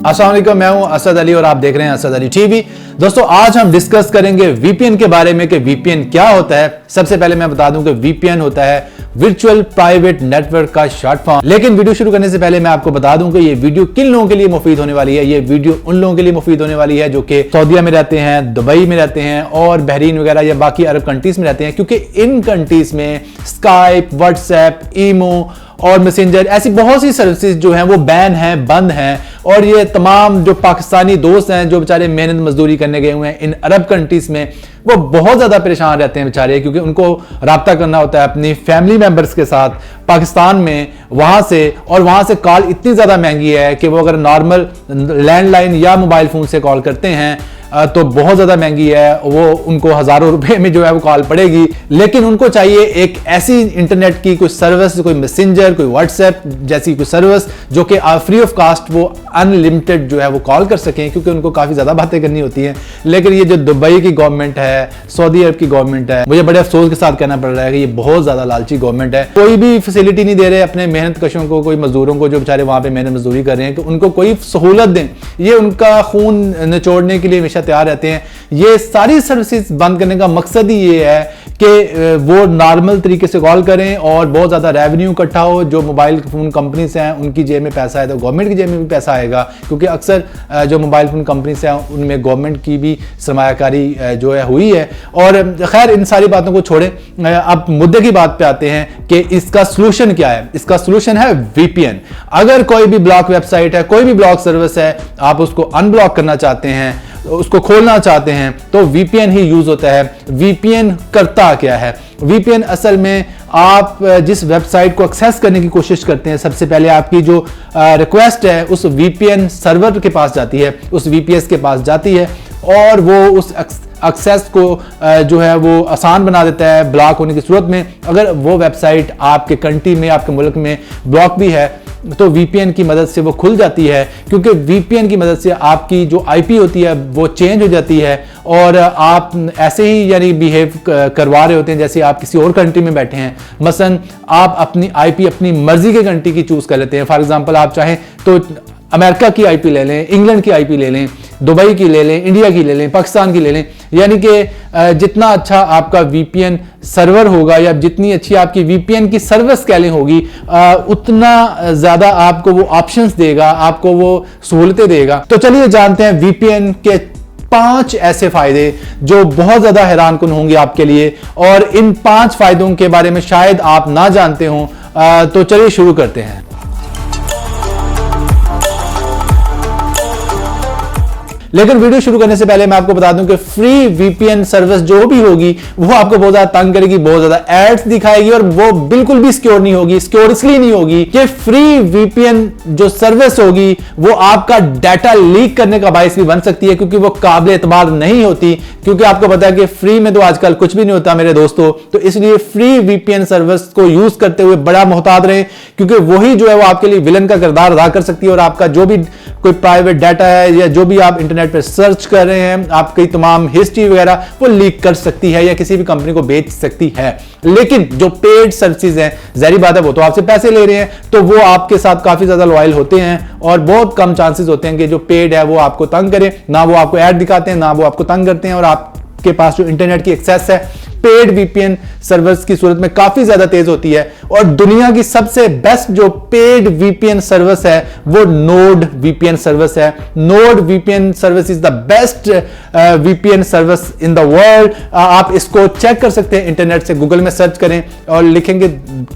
अस्सलाम वालेकुम, मैं हूं असद अली और आप देख रहे हैं असद अली टीवी। दोस्तों आज हम डिस्कस करेंगे वीपीएन के बारे में कि वीपीएन क्या होता है। सबसे पहले मैं बता दूं कि वीपीएन होता है वर्चुअल प्राइवेट नेटवर्क का शॉर्ट फॉर्म। लेकिन वीडियो शुरू करने से पहले मैं आपको बता दूं कि ये वीडियो किन लोगों के लिए मुफीद होने वाली है। ये वीडियो उन लोगों के लिए मुफीद होने वाली है जो कि सऊदीया में रहते हैं, दुबई में रहते हैं और बहरीन वगैरह या बाकी अरब कंट्रीज में रहते हैं, क्योंकि इन कंट्रीज में स्काइप, व्हाट्सएप, ईमो और मैसेंजर ऐसी बहुत सी सर्विसेज जो हैं वो बैन हैं, बंद हैं। और ये तमाम जो पाकिस्तानी दोस्त हैं जो बेचारे मेहनत मजदूरी करने गए हुए हैं इन अरब कंट्रीज में, वो बहुत ज़्यादा परेशान रहते हैं बेचारे, क्योंकि उनको रब्ता करना होता है अपनी फैमिली मेम्बर्स के साथ पाकिस्तान में, वहाँ से। और वहाँ से कॉल इतनी ज़्यादा महंगी है कि वो अगर नॉर्मल लैंडलाइन या मोबाइल फ़ोन से कॉल करते हैं तो बहुत ज़्यादा महंगी है। वो उनको हज़ारों रुपए में जो है वो कॉल पड़ेगी। लेकिन उनको चाहिए एक ऐसी इंटरनेट की कोई सर्विस, कोई मैसेंजर, कोई व्हाट्सएप जैसी कोई सर्विस जो कि फ्री ऑफ कास्ट वो अनलिमिटेड जो है वो कॉल कर सकें, क्योंकि उनको काफ़ी ज़्यादा बातें करनी होती हैं। लेकिन ये जो दुबई की गवर्नमेंट है, सऊदी अरब की गवर्नमेंट है, मुझे बड़े अफसोस के साथ कहना पड़ रहा है कि ये बहुत ज़्यादा लालची गवर्नमेंट है। कोई भी फैसिलिटी नहीं दे रहे अपने मेहनत कशों को, कोई मजदूरों को जो बेचारे वहाँ पे मेहनत मजदूरी कर रहे हैं, कि उनको कोई सहूलत दें। ये उनका खून निचोड़ने के लिए हमेशा तैयार रहते हैं। ये सारी सर्विसेज बंद करने का मकसद ही ये है कि वो नॉर्मल तरीके से कॉल करें और बहुत ज़्यादा रेवेन्यू इकट्ठा हो। जो मोबाइल फ़ोन कंपनीज हैं उनकी जेब में पैसा है तो गवर्नमेंट की जेब में भी पैसा आएगा, क्योंकि अक्सर जो मोबाइल फ़ोन कंपनीज हैं उनमें गवर्नमेंट की भी सरमायाकारी जो है हुई है। और खैर इन सारी बातों को छोड़ें, अब मुद्दे की बात पे आते हैं कि इसका सोल्यूशन क्या है। इसका सोल्यूशन है वीपीएन। अगर कोई भी ब्लॉक वेबसाइट है, कोई भी ब्लॉक सर्विस है, आप उसको अनब्लॉक करना चाहते हैं, उसको खोलना चाहते हैं, तो वीपीएन ही यूज होता है। वीपीएन करता क्या है? वीपीएन असल में आप जिस वेबसाइट को एक्सेस करने की कोशिश करते हैं, सबसे पहले आपकी जो रिक्वेस्ट है उस वीपीएन सर्वर के पास जाती है, उस वीपीएस के पास जाती है और वो उस एक्सेस को जो है वो आसान बना देता है ब्लॉक होने की सूरत में। अगर वो वेबसाइट आपके कंट्री में, आपके मुल्क में ब्लॉक भी है तो वीपीएन की मदद से वो खुल जाती है, क्योंकि वीपीएन की मदद से आपकी जो आईपी होती है वो चेंज हो जाती है और आप ऐसे ही यानी बिहेव करवा रहे होते हैं जैसे आप किसी और कंट्री में बैठे हैं। मसलन आप अपनी आईपी अपनी मर्जी के कंट्री की चूज कर लेते हैं। फॉर एग्जांपल आप चाहें तो अमेरिका की आईपी ले लें, इंग्लैंड की आईपी ले लें, दुबई की ले लें, इंडिया की ले लें, पाकिस्तान की ले लें। यानी कि जितना अच्छा आपका वीपीएन सर्वर होगा या जितनी अच्छी आपकी वीपीएन की सर्विस स्केलिंग होगी, उतना ज़्यादा आपको वो ऑप्शंस देगा, आपको वो सहूलतें देगा। तो चलिए जानते हैं वीपीएन के 5 ऐसे फायदे जो बहुत ज़्यादा हैरानकुन होंगे आपके लिए, और इन 5 फायदों के बारे में शायद आप ना जानते हों। तो चलिए शुरू करते हैं। लेकिन वीडियो शुरू करने से पहले मैं आपको बता दूं कि फ्री वीपीएन सर्विस जो भी होगी वो आपको बहुत ज्यादा तंग करेगी, बहुत ज्यादा एड्स दिखाएगी और वो बिल्कुल भी सिक्योर नहीं होगी। सिक्योर इसलिए नहीं होगी कि फ्री वीपीएन जो सर्विस होगी वो आपका डाटा लीक करने का बायस भी बन सकती है, क्योंकि वो काबिल एतबार नहीं होती। क्योंकि आपको पता है कि फ्री में तो आजकल कुछ भी नहीं होता मेरे दोस्तों। तो इसलिए फ्री वीपीएन सर्विस को यूज करते हुए बड़ा मोहतात रहें, क्योंकि वही जो है वो आपके लिए विलन का किरदार अदा कर सकती है और आपका जो भी कोई प्राइवेट डाटा है या जो भी आप इंटरनेट पर सर्च कर रहे हैं, आपकी तमाम हिस्ट्री वगैरह वो लीक कर सकती है या किसी भी कंपनी को बेच सकती है। लेकिन जो पेड सर्विसेज हैं, जाहिर बात है वो तो आपसे पैसे ले रहे हैं, तो वो आपके साथ काफी ज्यादा लॉयल होते हैं और बहुत कम चांसेस होते हैं कि जो पेड है वो आपको तंग करे। ना वो आपको ऐड दिखाते हैं, ना वो आपको तंग करते हैं, और आपके पास जो इंटरनेट की एक्सेस है पेड वीपीएन सर्विस की सूरत में काफी ज्यादा तेज होती है। और दुनिया की सबसे बेस्ट जो पेड वीपीएन सर्विस है वो नोड वीपीएन सर्विस है। Node VPN service is the best VPN service in the world. आप इसको चेक कर सकते हैं इंटरनेट से, गूगल में सर्च करें और लिखेंगे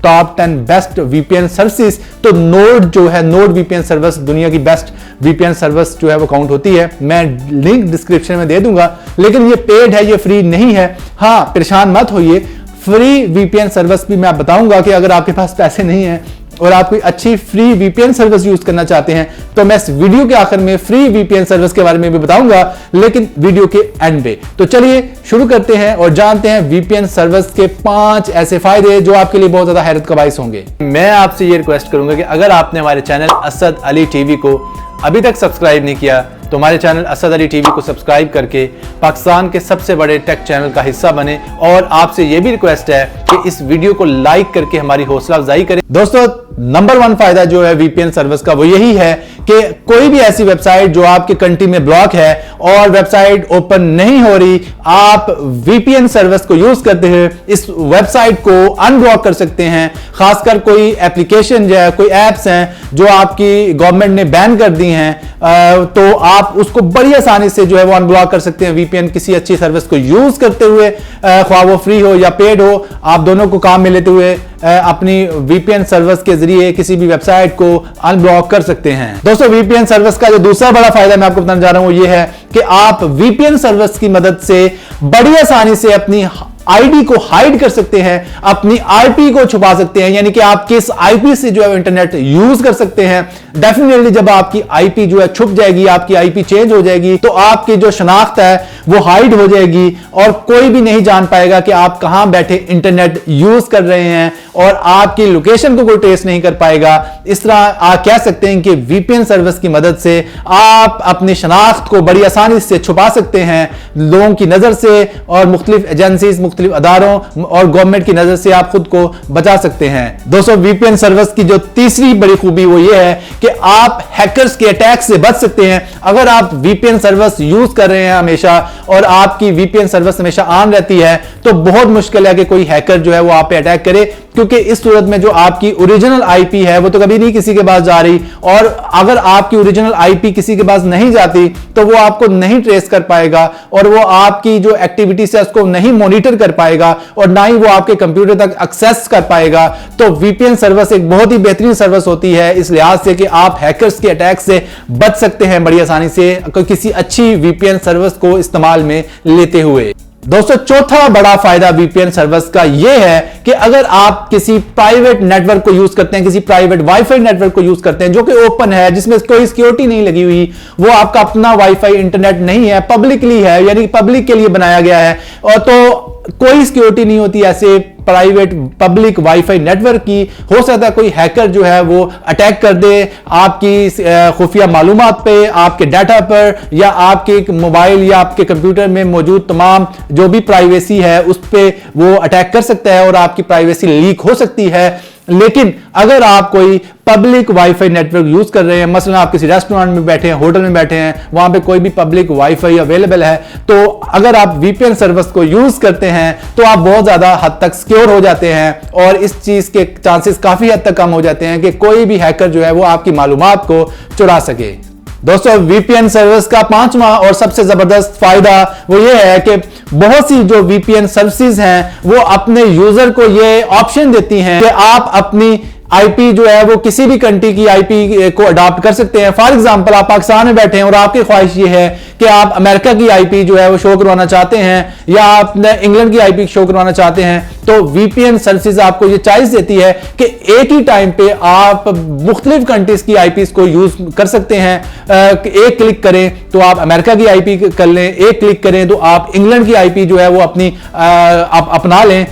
टॉप 10 बेस्ट वीपीएन सर्विसेज, तो नोड जो है, नोड वीपीएन सर्विस दुनिया की बेस्ट वीपीएन सर्विस जो है वो काउंट होती है। मैं लिंक डिस्क्रिप्शन में दे दूंगा। लेकिन ये पेड है, ये फ्री नहीं है। हाँ, परेशान मत होइए, फ्री वीपीएन सर्विस भी मैं बताऊंगा कि अगर आपके पास पैसे नहीं है और आप कोई अच्छी फ्री वीपीएन सर्विस यूज करना चाहते हैं तो मैं इस वीडियो के आखिर में फ्री वीपीएन सर्विस के बारे में भी बताऊंगा, लेकिन वीडियो के एंड पे। तो चलिए शुरू करते हैं और जानते हैं वीपीएन सर्विस के 5 ऐसे फायदे जो आपके लिए बहुत ज्यादा हैरत का बाइस होंगे। मैं आपसे ये रिक्वेस्ट करूंगा कि अगर आपने हमारे चैनल असद अली टीवी को अभी तक सब्सक्राइब नहीं किया तो हमारे चैनल असद अली टीवी को सब्सक्राइब करके पाकिस्तान के सबसे बड़े टेक चैनल का हिस्सा बने। और आपसे यह भी रिक्वेस्ट है कि इस वीडियो को लाइक करके हमारी हौसला अफजाई करें। दोस्तों नंबर 1 फायदा जो है वीपीएन सर्विस का वो यही है कि कोई भी ऐसी वेबसाइट जो आपके कंट्री में ब्लॉक है और वेबसाइट ओपन नहीं हो रही, आप वीपीएन सर्विस को यूज करते हुए इस वेबसाइट को अनब्लॉक कर सकते हैं। खासकर कोई एप्लीकेशन जो है, कोई एप्स हैं जो आपकी गवर्नमेंट ने बैन कर दी हैं, तो आप उसको बड़ी आसानी से जो है वो अनब्लॉक कर सकते हैं वीपीएन किसी अच्छी सर्विस को यूज करते हुए, ख्वाह वो फ्री हो या पेड हो, आप दोनों को काम में लेते हुए अपनी वीपीएन सर्विस के जरिए किसी भी वेबसाइट को अनब्लॉक कर सकते हैं। दोस्तों, वीपीएन सर्विस का जो दूसरा बड़ा फायदा मैं आपको बताने जा रहा हूं वो ये है कि आप वीपीएन सर्विस की मदद से बड़ी आसानी से अपनी आईडी को हाइड कर सकते हैं, अपनी आईपी को छुपा सकते हैं, यानी कि आप किस आईपी से जो है इंटरनेट यूज कर सकते हैं। डेफिनेटली जब आपकी आईपी जो है छुप जाएगी, आपकी आईपी चेंज हो जाएगी, तो आपकी जो शनाख्त है वो हाइड हो जाएगी और कोई भी नहीं जान पाएगा कि आप कहां बैठे इंटरनेट यूज कर रहे हैं और आपकी लोकेशन को कोई ट्रेस नहीं कर पाएगा। इस तरह आप कह सकते हैं कि वीपीएन सर्विस की मदद से आप अपनी शनाख्त को बड़ी आसानी से छुपा सकते हैं लोगों की नजर से और मुख्तलिफ एजेंसीज, मुख्तलिफ अदारों और गवर्नमेंट की नजर से आप खुद को बचा सकते हैं। दोस्तों, वीपीएन सर्विस की जो तीसरी बड़ी खूबी वो ये है कि आप हैकर्स के अटैक से बच सकते हैं। अगर आप वीपीएन सर्विस यूज कर रहे हैं हमेशा और आपकी वीपीएन सर्विस हमेशा ऑन रहती है, तो बहुत मुश्किल है कि कोई हैकर जो है वो आप पे अटैक करे, क्योंकि इस सूरत में जो आपकी ओरिजिनल आईपी है वो तो कभी नहीं किसी के पास जा रही, और अगर आपकी ओरिजिनल आईपी किसी के पास नहीं जाती तो वो आपको नहीं ट्रेस कर पाएगा और वो आपकी जो एक्टिविटी है उसको नहीं मॉनिटर कर पाएगा और ना ही वो आपके कंप्यूटर तक एक्सेस कर पाएगा। तो वीपीएन सर्विस एक बहुत ही बेहतरीन सर्विस होती है इस लिहाज से कि आप हैकर्स के अटैक से बच सकते हैं बड़ी आसानी से किसी अच्छी वीपीएन सर्विस को इस्तेमाल में लेते हुए। दोस्तों, चौथा बड़ा फायदा वीपीएन सर्विस का यह है कि अगर आप किसी प्राइवेट नेटवर्क को यूज करते हैं, किसी प्राइवेट वाईफाई नेटवर्क को यूज करते हैं जो कि ओपन है, जिसमें कोई सिक्योरिटी नहीं लगी हुई, वो आपका अपना वाईफाई इंटरनेट नहीं है, पब्लिकली है, यानी पब्लिक के लिए बनाया गया है, और तो कोई सिक्योरिटी नहीं होती ऐसे प्राइवेट पब्लिक वाईफाई नेटवर्क की। हो सकता है कोई हैकर जो है वो अटैक कर दे आपकी खुफिया मालूमात पे, आपके डाटा पर, या आपके मोबाइल या आपके कंप्यूटर में मौजूद तमाम जो भी प्राइवेसी है उस पे वो अटैक कर सकता है और आपकी प्राइवेसी लीक हो सकती है। लेकिन अगर आप कोई पब्लिक वाईफाई नेटवर्क यूज कर रहे हैं, मसलन आप किसी रेस्टोरेंट में बैठे हैं, होटल में बैठे हैं, वहां पे कोई भी पब्लिक वाईफाई अवेलेबल है, तो अगर आप वीपीएन सर्विस को यूज करते हैं तो आप बहुत ज्यादा हद तक सिक्योर हो जाते हैं और इस चीज के चांसेस काफी हद तक कम हो जाते हैं कि कोई भी हैकर जो है वो आपकी मालूमात को चुरा सके। दोस्तों, वीपीएन सर्विस का पांचवा और सबसे जबरदस्त फायदा वो ये है कि बहुत सी जो वीपीएन सर्विसेज हैं वो अपने यूजर को ये ऑप्शन देती हैं कि आप अपनी आईपी जो है वो किसी भी कंट्री की आईपी को अडॉप्ट कर सकते हैं। फॉर एग्जांपल, आप पाकिस्तान में बैठे हैं और आपकी ख्वाहिश ये है कि आप अमेरिका की आईपी जो है वो शो करवाना चाहते हैं या आप इंग्लैंड की आईपी शो करवाना चाहते हैं, तो वीपीएन सर्विसेज आपको ये चॉइस देती है कि एक ही टाइम पे आप मुख्तलिफ कंट्रीज की आईपी को यूज कर सकते हैं। एक क्लिक करें तो आप अमेरिका की आईपी कर लें, एक क्लिक करें तो आप इंग्लैंड की आईपी जो है वो अपनी आप अपना लें।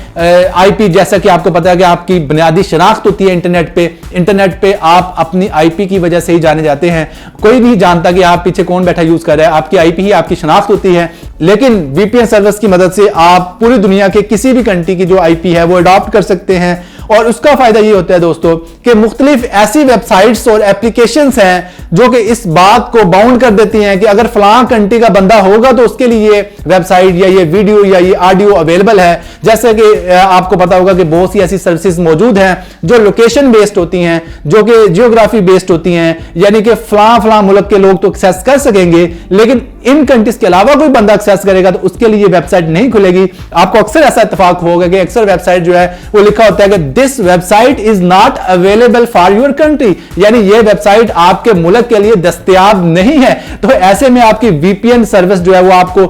आईपी जैसा कि आपको पता है कि आपकी बुनियादी शनाख्त होती है इंटरनेट पे आप अपनी आईपी की वजह से ही जाने जाते हैं। कोई नहीं जानता कि आप पीछे कौन बैठा यूज कर रहा है, आपकी आईपी ही आपकी शनाख्त होती है। लेकिन वीपीएन सर्विस की मदद से आप पूरी दुनिया के किसी भी कंट्री की जो आईपी है वो अडॉप्ट कर सकते हैं और उसका फायदा ये होता है दोस्तों कि मुख्तलिफ ऐसी वेबसाइट्स और एप्लीकेशंस हैं जो कि इस बात को बाउंड कर देती हैं कि अगर फलां कंट्री का बंदा होगा तो उसके लिए वेबसाइट या ये वीडियो या ये ऑडियो अवेलेबल है। जैसे कि आपको पता होगा कि बहुत सी ऐसी सर्विसेज मौजूद हैं जो लोकेशन बेस्ड होती हैं, जो कि जियोग्राफी बेस्ड होती हैं, यानी कि फलां मुल्क के लोग तो एक्सेस कर सकेंगे, लेकिन इन कंट्रीज के अलावा कोई बंदा एक्सेस करेगा तो उसके लिए वेबसाइट नहीं खुलेगी। आपको अक्सर ऐसा इत्तेफाक होगा कि अक्सर वेबसाइट जो है वो लिखा होता है कि this website is not available for your country, यानी ये वेबसाइट आपके मुल्क के लिए दस्तयाब नहीं है। तो ऐसे में आपकी वीपीएन सर्विस जो है वो आपको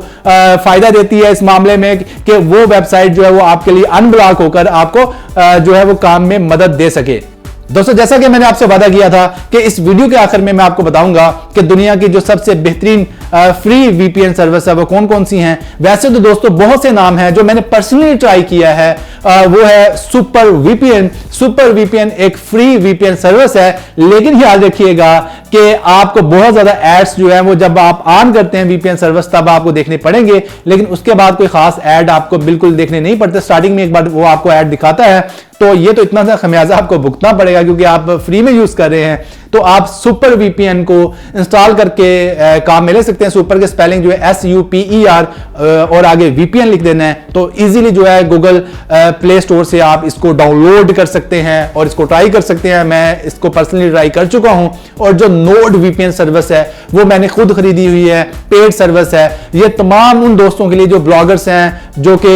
फायदा देती है इस मामले में कि वो वेबसाइट जो है वो आपके लिए अनब्लॉक होकर आपको जो है वो काम में मदद दे सके। दोस्तों, जैसा कि मैंने आपसे वादा किया था कि इस वीडियो के आखिर में मैं आपको बताऊंगा कि दुनिया की जो सबसे बेहतरीन फ्री वीपीएन सर्विस है वो कौन कौन सी हैं। वैसे तो दोस्तों बहुत से नाम हैं, जो मैंने पर्सनली ट्राई किया है वो है सुपर वीपीएन। सुपर वीपीएन एक फ्री वीपीएन सर्विस है, लेकिन याद रखिएगा कि आपको बहुत ज्यादा एड्स जो है वो जब आप ऑन करते हैं वीपीएन सर्विस तब आपको देखने पड़ेंगे, लेकिन उसके बाद कोई खास ऐड आपको बिल्कुल देखने नहीं पड़ते। स्टार्टिंग में एक बार वो आपको ऐड दिखाता है, तो ये तो इतना सा खमियाजा आपको भुगतना पड़ेगा क्योंकि आप फ्री में यूज कर रहे हैं। तो आप सुपर वीपीएन को इंस्टॉल करके काम में ले सकते हैं। सुपर के स्पेलिंग जो है SUPER और आगे वीपीएन लिख देना है, तो इजीली जो है गूगल प्ले स्टोर से आप इसको डाउनलोड कर सकते हैं और इसको ट्राई कर सकते हैं। मैं इसको पर्सनली ट्राई कर चुका हूं, और जो नोड वीपीएन सर्विस है वो मैंने खुद खरीदी हुई है, पेड सर्विस है। ये तमाम उन दोस्तों के लिए जो ब्लॉगर्स हैं, जो कि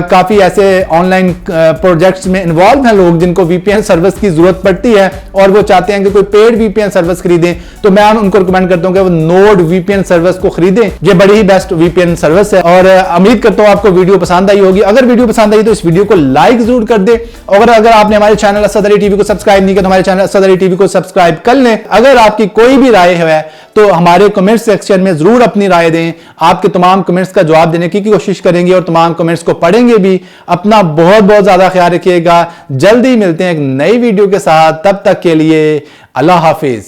काफी ऐसे ऑनलाइन प्रोजेक्ट्स में इन्वॉल्व हैं, लोग जिनको वीपीएन सर्विस की जरूरत पड़ती है और वो चाहते हैं कि कोई पेड वीपीएन सर्विस खरीदें, तो मैं उनको रिकमेंड करता हूं कि वो नोड वीपीएन सर्विस को खरीदें। ये बड़ी ही बेस्ट वीपीएन सर्विस है, और उम्मीद करता हूं आपको वीडियो पसंद आई होगी। अगर वीडियो पसंद आई तो इस वीडियो को लाइक जरूर कर दे, और अगर आपने हमारे चैनल असद अली टीवी को सब्सक्राइब नहीं किया तो हमारे चैनल असद अली टीवी को सब्सक्राइब कर लें। अगर आपकी कोई भी राय है तो हमारे कमेंट सेक्शन में जरूर अपनी राय दें। आपके तमाम कमेंट्स का जवाब देने की कोशिश करेंगे और तमाम कमेंट्स को पढ़ेंगे भी। अपना बहुत बहुत ज्यादा ख्याल रखिएगा। जल्दी मिलते हैं एक नई वीडियो के साथ, तब तक के लिए अल्लाह हाफिज।